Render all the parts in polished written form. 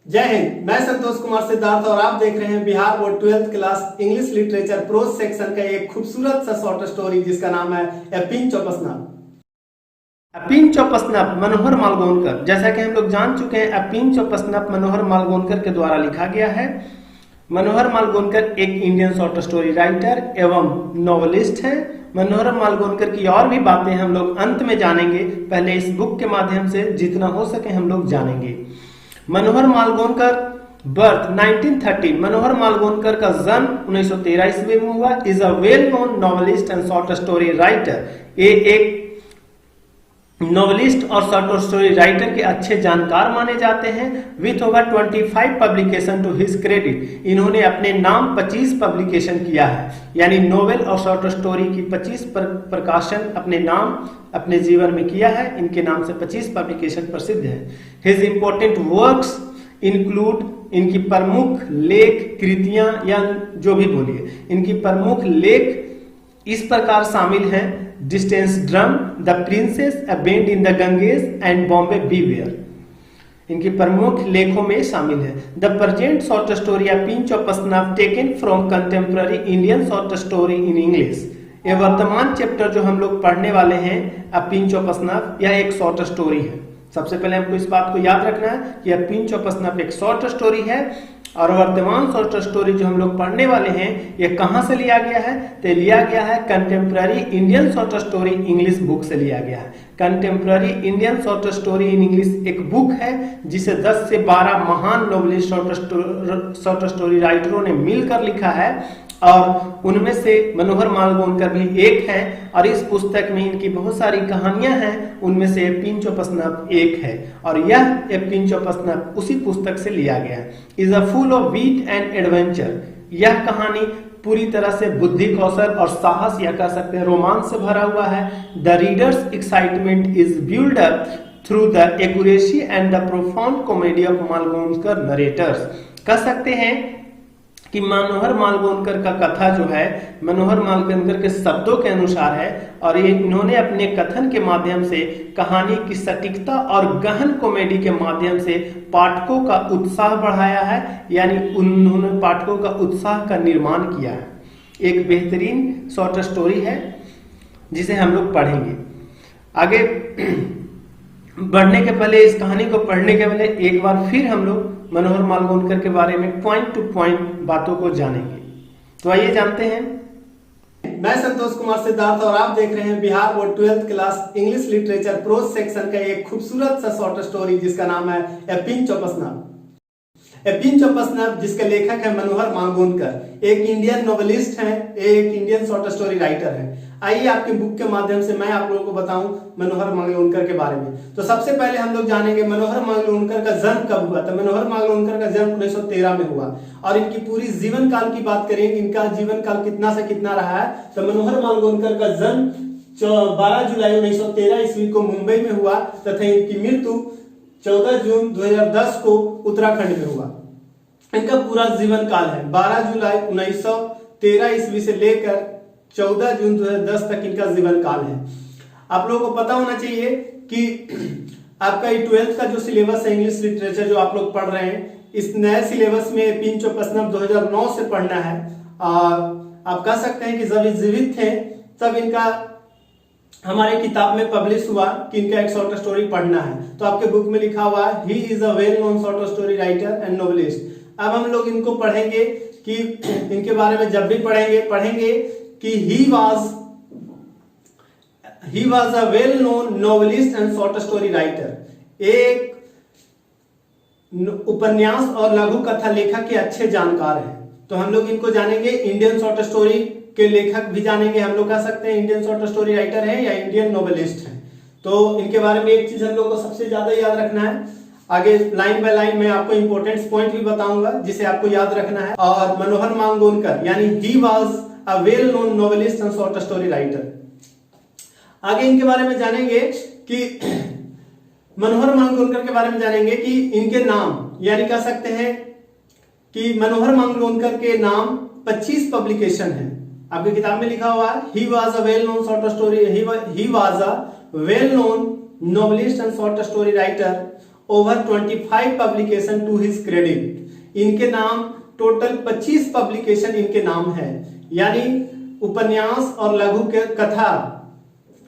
जय हिंद। मैं संतोष कुमार सिद्धार्थ और आप देख रहे हैं Bihar board 12th class English literature prose section का एक खूबसूरत सा शॉर्ट स्टोरी जिसका नाम है a pinch of snuff. A pinch of snuff Manohar Malgonkar. जैसा कि हम लोग जान चुके हैं, a pinch of snuff Manohar Malgonkar के द्वारा लिखा गया है। मनोहर मालगोनकर एक इंडियन शॉर्ट स्टोरी राइटर एवं नॉवेलिस्ट है। मनोहर मालगोनकर की और भी बातें हम लोग अंत में जानेंगे। पहले इस बुक के माध्यम से जितना हो सके हम लोग जानेंगे। मनोहर मालगोनकर बर्थ 1930। मनोहर मालगोनकर का जन्म 1913 ईस्वी में हुआ। Is a well known novelist and short story writer. ये एक नॉवेलिस्ट और शॉर्ट स्टोरी राइटर के अच्छे जानकार माने जाते हैं। With over 25 publication to his credit. इन्होंने अपने नाम 25 पब्लिकेशन किया है, यानी नोवेल और शॉर्ट स्टोरी की 25 प्रकाशन अपने नाम अपने जीवन में किया है। इनके नाम से 25 पब्लिकेशन प्रसिद्ध है। हिज इंपॉर्टेंट वर्क्स इंक्लूड, इनकी प्रमुख लेख कृतियां या जो भी बोलिए, इनकी प्रमुख लेख इस प्रकार शामिल हैं: distance drum, the princess, a bend in the Ganges and Bombay beware. इनकी प्रमुख लेखों में शामिल है। The present short story a pinch of snuff taken from contemporary Indian short story in English. ये वर्तमान चैप्टर जो हम लोग पढ़ने वाले हैं, अ पिंच ऑफ स्नफ, यह एक शॉर्ट स्टोरी है। सबसे पहले हमको इस बात को याद रखना है कि अ पिंच ऑफ स्नफ एक शॉर्ट स्टोरी है और वर्तमान शॉर्ट स्टोरी जो हम लोग पढ़ने वाले हैं ये कहां से लिया गया है? तो लिया गया है contemporary Indian short story English book से लिया गया है। Contemporary Indian short story in English एक बुक है जिसे 10 से 12 महान नॉवेलिस्ट शॉर्ट स्टोरी राइटरों ने मिलकर लिखा है और उनमें से मनोहर मालगोनकर भी एक है। और इस पुस्तक में इनकी बहुत सारी कहानियां हैं, उनमें से ए पिंच ऑफ स्नफ एक है और यह ए पिंच ऑफ स्नफ उसी पुस्तक से लिया गया है। Is a full of wit and adventure. यह कहानी पूरी तरह से बुद्धि कौशल और साहस या कह सकते हैं रोमांच से भरा हुआ है। The readers excitement is build up through the accuracy and the profound comedy of Malgonkar narrators. कह सकते हैं कि मनोहर मालगोनकर का कथा जो है मनोहर मालगोनकर के शब्दों के अनुसार है और ये इन्होंने अपने कथन के माध्यम से कहानी की सटीकता और गहन कॉमेडी के माध्यम से पाठकों का उत्साह बढ़ाया है, यानी उन्होंने पाठकों का उत्साह का निर्माण किया है। एक बेहतरीन शॉर्ट स्टोरी है जिसे हम लोग पढ़ेंगे। आगे बढ़ने के पहले, इस कहानी को पढ़ने के पहले एक बार फिर हम लोग मनोहर मालगोनकर के बारे में पॉइंट टू पॉइंट बातों को जानेंगे। तो आइए जानते हैं। मैं संतोष कुमार सिद्धार्थ और आप देख रहे हैं Bihar board 12th class English literature prose section का एक खूबसूरत सा शॉर्ट स्टोरी जिसका नाम है a pinch of snuff. A pinch of snuff जिसके लेखक है मनोहर मालगोनकर, एक इंडियन नॉवेलिस्ट हैं, एक इंडियन शॉर्ट स्टोरी राइटर हैं। आइए आपकी बुक के माध्यम से मैं आप लोगों को बताऊं मनोहर मालगोनकर के बारे में। तो सबसे पहले हम लोग जानेंगे मनोहर मालगोनकर का जन्म कब हुआ। तो मनोहर मालगोनकर का जन्म 1913 में हुआ और इनकी पूरी जीवन काल की बात करें, इनका जीवन काल कितना से कितना रहा है, तो मनोहर मालगोनकर का जन्म 12 जुलाई 1913 ईस्वी को मुंबई में हुआ तथा इनकी मृत्यु 14 जून 2010 को उत्तराखंड में हुआ। इनका पूरा जीवन काल है 12 जुलाई 1913 ईस्वी से लेकर 14 जून 2010 तक इनका जीवन काल है। आप लोगों को पता होना चाहिए कि आपका 12th का जो सिलेबस है इंग्लिश लिटरेचर जो आप लोग पढ़ रहे हैं, इस नए सिलेबस में पिंच ऑफ स्नफ 2009 से पढ़ना है। और आप कह सकते हैं कि जब ये जीवित थे तब इनका हमारे किताब में पब्लिश हुआ कि इनका एक शॉर्ट स्टोरी पढ़ना है। तो आपके बुक में लिखा हुआ है he is a well known short story writer and novelist. अब हम लोग इनको पढ़ेंगे कि इनके बारे में जब भी पढ़ेंगे कि he was a well known novelist and short story writer। एक उपन्यास और लघु कथा लेखक के अच्छे जानकार हैं। तो हम लोग इनको जानेंगे, इंडियन शॉर्ट स्टोरी के लेखक भी जानेंगे। हम लोग कह सकते हैं इंडियन शॉर्ट स्टोरी राइटर है या इंडियन नॉवेलिस्ट है। तो इनके बारे में एक चीज हम लोग को सबसे ज्यादा याद रखना है। आगे लाइन बाय लाइन मैं आपको इंपॉर्टेंट पॉइंट भी बताऊंगा जिसे आपको याद रखना है। और मनोहर मालगोनकर यानी ही was a well known novelist and short story writer. आगे इनके बारे में जानेंगे कि मनोहर मालगोनकर के बारे में जानेंगे कि इनके नाम, यानी कह सकते हैं कि मनोहर मालगोनकर के नाम 25 पब्लिकेशन है। आपकी किताब में लिखा हुआ है he was a well known short story, he was a well known novelist and short story writer over 25 publication to his credit. इनके नाम टोटल 25 पब्लिकेशन इनके नाम है, यानी उपन्यास और लघु कथा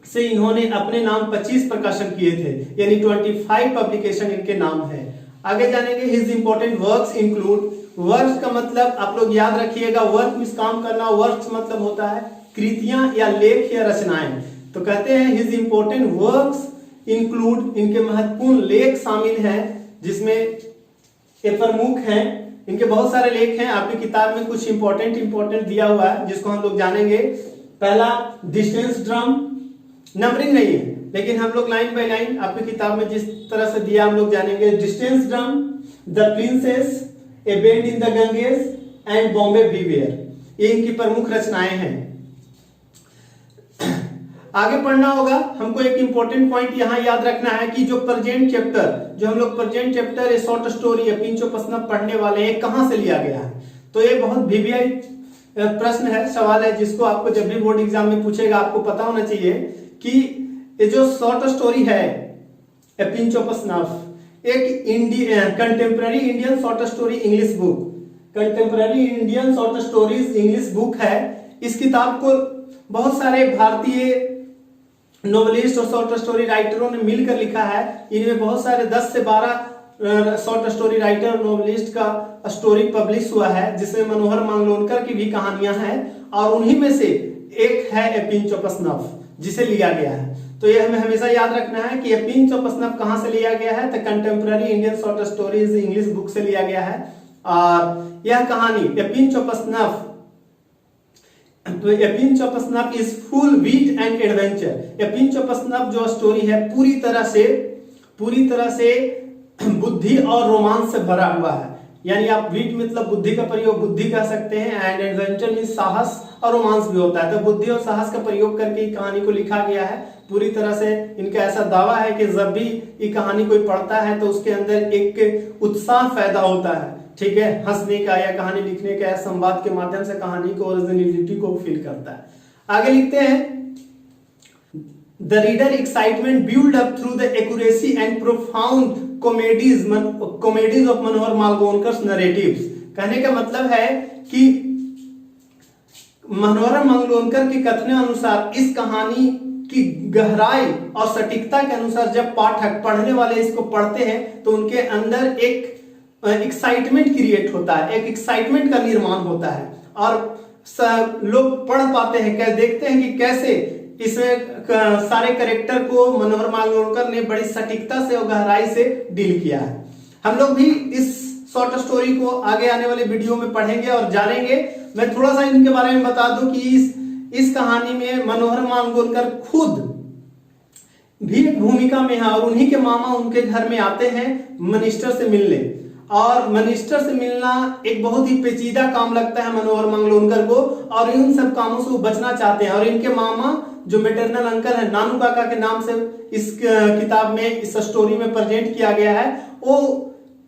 से इन्होंने अपने नाम 25 प्रकाशन किए थे, यानी 25 पब्लिकेशन इनके नाम है। आगे जानेंगे his important works include. Works का मतलब आप लोग याद रखिएगा, वर्क मींस काम करना, वर्क्स मतलब होता है कृतियां या लेख या रचनाएं। तो कहते हैं हिज इंपॉर्टेंट वर्क्स इंक्लूड, इनके महत्वपूर्ण लेख शामिल हैं, जिसमें ये प्रमुख हैं। इनके बहुत सारे लेख हैं, आपकी किताब में कुछ इंपॉर्टेंट दिया हुआ है जिसको हम लोग जानेंगे। पहला डिस्टेंस ड्रम, नंबरिंग नहीं है लेकिन हम लोग लाइन बाय लाइन आपकी किताब में जिस तरह से दिया हम लोग जानेंगे। Distance drum, the princess, a bend in the Ganges and Bombay beware, ये इनकी प्रमुख रचनाएं हैं। आगे पढ़ना होगा हमको, एक इंपॉर्टेंट पॉइंट यहां याद रखना है कि जो प्रेजेंट चैप्टर ये शॉर्ट स्टोरी है पिंच ऑफ स्नफ पढ़ने वाले हैं, कहां से लिया गया है। तो ये बहुत वीवीआई प्रश्न है, सवाल है, जिसको आपको जब भी बोर्ड एग्जाम में पूछेगा आपको पता होना चाहिए कि ये जो शॉर्ट स्टोरी है ए पिंच ऑफ स्नफ, एक contemporary Indian short story English book, contemporary Indian short stories English book है। इस किताब को बहुत सारे भारतीय नोवेलिस्ट और शॉर्ट स्टोरी राइटरों ने मिलकर लिखा है। इनमें बहुत सारे 10 से 12 शॉर्ट स्टोरी राइटर और नोवेलिस्ट का स्टोरी पब्लिश हुआ है, जिसमें मनोहर मांगलोनकर की भी कहानियां हैं, और उन्हीं में से एक है ए पिंच ऑफ स्नफ जिसे लिया गया है। तो ये हमें हमेशा याद रखना है कि ए पिंच ऑफ स्नफ कहां से लिया गया है, तो contemporary Indian short stories English book से लिया गया है। और यह कहानी ए पिंच ऑफ स्नफ, तो a pinch of snuff is full wit and adventure. A pinch of snuff जो स्टोरी है पूरी तरह से बुद्धि और रोमांस से भरा हुआ है, यानी आप विट मतलब बुद्धि का प्रयोग बुद्धि कह सकते हैं, एंड एडवेंचर मीन साहस और रोमांस भी होता है। तो बुद्धि और साहस का प्रयोग करके कहानी को लिखा गया है पूरी तरह से। इनका ऐसा दावा है कि जब भी ये कहानी कोई पढ़ता है तो उसके अंदर एक उत्साह पैदा होता है, ठीक है, हंसने का या कहानी लिखने का या संवाद के माध्यम से कहानी को ओरिजिनलिटी को फील करता है। आगे लिखते हैं the reader excitement build up through the accuracy and profound comedies of Manohar Malgonkar narratives. कहने का मतलब है कि मनोहर मालगोनकर के कथन अनुसार इस कहानी की गहराई और सटीकता के अनुसार जब पाठक पढ़ने वाले इसको पढ़ते हैं तो उनके अंदर एक एक्साइटमेंट क्रिएट होता है, एक एक्साइटमेंट का निर्माण होता है, और लोग पढ़ पाते हैं, देखते हैं कि कैसे इसमें सारे कैरेक्टर को मनोहर मालगोनकर ने बड़ी सटीकता से और गहराई से डील किया है। हम लोग भी इस शॉर्ट स्टोरी को आगे आने वाले वीडियो में पढ़ेंगे और जानेंगे। मैं थोड़ा सा इनके बारे में बता दूं कि इस कहानी में मनोहर मालगोनकर खुद भी एक भूमिका में है, और उन्हीं के मामा उनके घर में आते हैं मिनिस्टर से मिलने, और मिनिस्टर से मिलना एक बहुत ही पेचीदा काम लगता है मनोहर मालगोनकर को, और इन सब कामों से वो बचना चाहते हैं। और इनके मामा जो मेटरनल अंकल है, नानू काका के नाम से इस किताब में इस स्टोरी में प्रेजेंट किया गया है, वो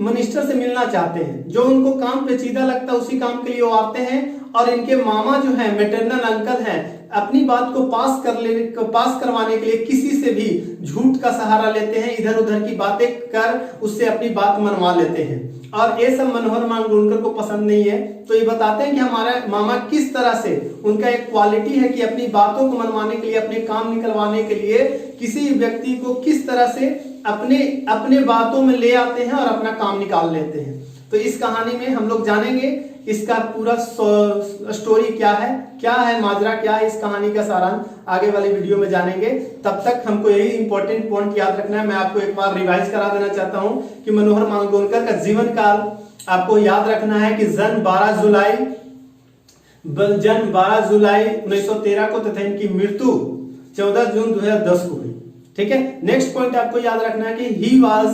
मिनिस्टर से मिलना चाहते हैं। जो उनको काम पेचीदा लगता है उसी काम के लिए वो आते हैं, और इनके मामा जो है मेटरनल अंकल हैं, अपनी बात को पास करवाने के लिए किसी से भी झूठ का सहारा लेते हैं, इधर उधर की बातें कर उससे अपनी बात मनवा लेते हैं, और ये सब मनोहर मालगोनकर को पसंद नहीं है। तो ये बताते हैं कि हमारा मामा किस तरह से, उनका एक क्वालिटी है कि अपनी बातों को मनवाने के लिए, अपने काम निकलवाने के लिए किसी व्यक्ति को किस तरह से अपने बातों में ले आते हैं और अपना काम निकाल लेते हैं। तो इस कहानी में हम लोग जानेंगे इसका पूरा स्टोरी क्या है माजरा क्या है, इस कहानी का सारांश आगे वाले वीडियो में जानेंगे। तब तक हमको यही इंपॉर्टेंट पॉइंट याद रखना है। मैं आपको एक बार रिवाइज करा देना चाहता हूं कि मनोहर मालगोनकर का जीवन काल आपको याद रखना है कि जन्म 12 जुलाई 1913 को तथा इनकी मृत्यु 14 जून 2010 को हुई। ठीक है, नेक्स्ट पॉइंट आपको याद रखना है कि he was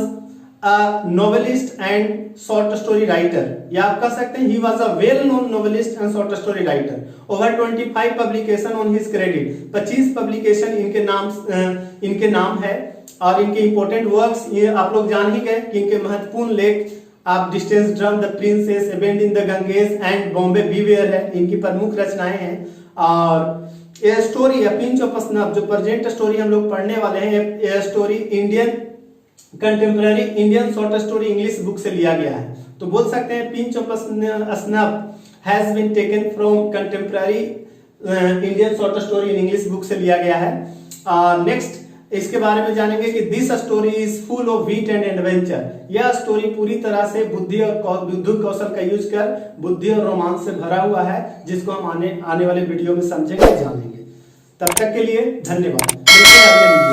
a novelist and short story writer, या आप कह सकते हैं he was a well known novelist and short story writer. Over 25 publication on his credit, 25 publication इनके नाम है, और इनके इंपॉर्टेंट वर्क्स ये आप लोग जान ही गए कि इनके महत्वपूर्ण लेख आप distance drum, the princess, a bend in the Ganges and Bombay beware है, इनकी प्रमुख रचनाएं हैं। और ये स्टोरी है पिंच ऑफ स्नफ, जो प्रेजेंट स्टोरी हम लोग पढ़ने वाले हैं, ये story Indian contemporary Indian short story English book से लिया गया है। तो बोल सकते हैं pinch of snuff has been taken from contemporary Indian short story in English book से लिया गया है। नेक्स्ट इसके बारे में जानेंगे कि this story is full of wit and adventure. यह स्टोरी पूरी तरह से बुद्धि और बुद्धि कौशल का यूज कर बुद्धि और रोमांच से भरा हुआ है, जिसको हम आने वाले वीडियो में समझेंगे, जानेंगे। तब तक के लिए धन्यवाद। मिलते हैं अगले वीडियो।